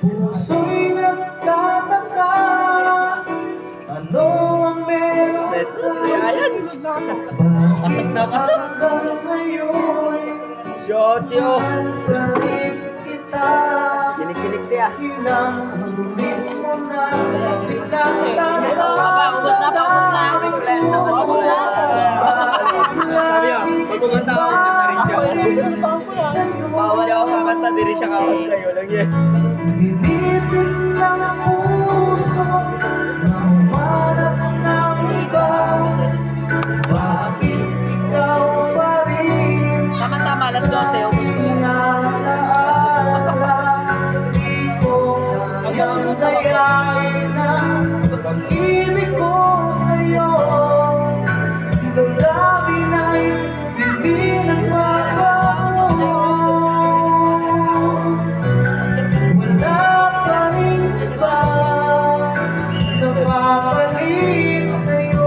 Puso'y nagtataka, ano ang meron ka? Pasok na pasok. Hanggang ngayon, Shotyo. mahal pa rin kita. Kinikilig tiya. Hinahulin mo na sinaktan ka. Ubus na. Ubus na. Sabi niya, pag kumanta ako, kanta rin siya. Bawal ako kakanta, di rin siya kakanta. Kayo lang yan. Inisip ng puso na humanap ng iba. Bakit ikaw pa rin? Tama-tama, alas 12. Ubus ko yan. Inaalaala, di ko kayang dayain ang pag-ibig ko sa'yo. Damdamin ay hindi nagbabago. Wala pa rin iba na papalit sa'yo.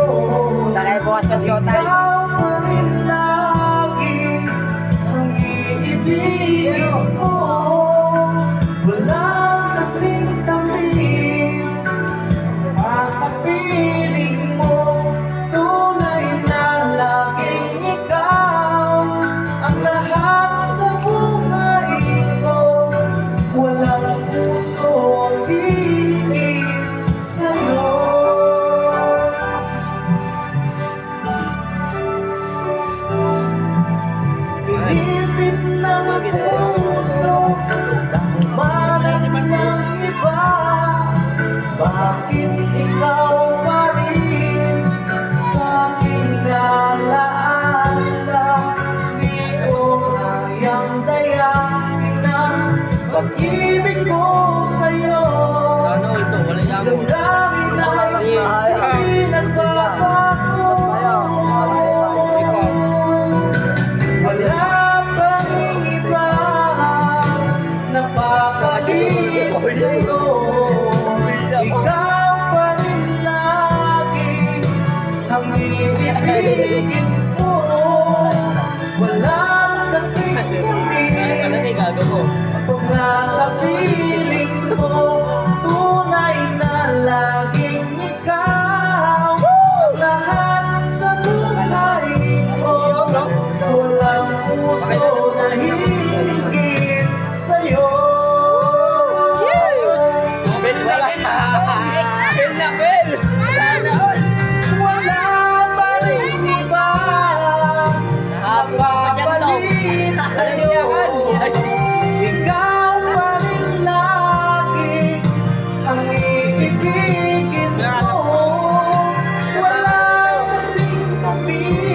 Takay bukas pa showtime. Ikaw pa rin lagi ang iibigin ko. Wala kasing tamis sa piling mo. Tunay na laging ikaw ang lahat sa buhay ko. Walang puso ang hihigit sa'yo. Inisip ng puso na humanap ng iba. Bakit ikaw pa rin sa aking alaala? Di ko kayang dayain ang pag-ibig ko sa'yo. Ano ito? Wala niya ako. Damdamin ay hindi nagbabago. Wala pang iba na papalit sa'yo. Ikaw pa rin lagi ang iibigin ko. Wala kasing tamis gago ko. pag nasa piling mo. Tunay na laging ikaw ang lahat sa buhay ko. Walang puso na hihigit sa'yo. Bel na, bel. Bel na, bel. Sana all. Wala pa rin iba na papalit sa'yo. Ikaw pa rin lagi ang iibigin ko. Wala kasing tamis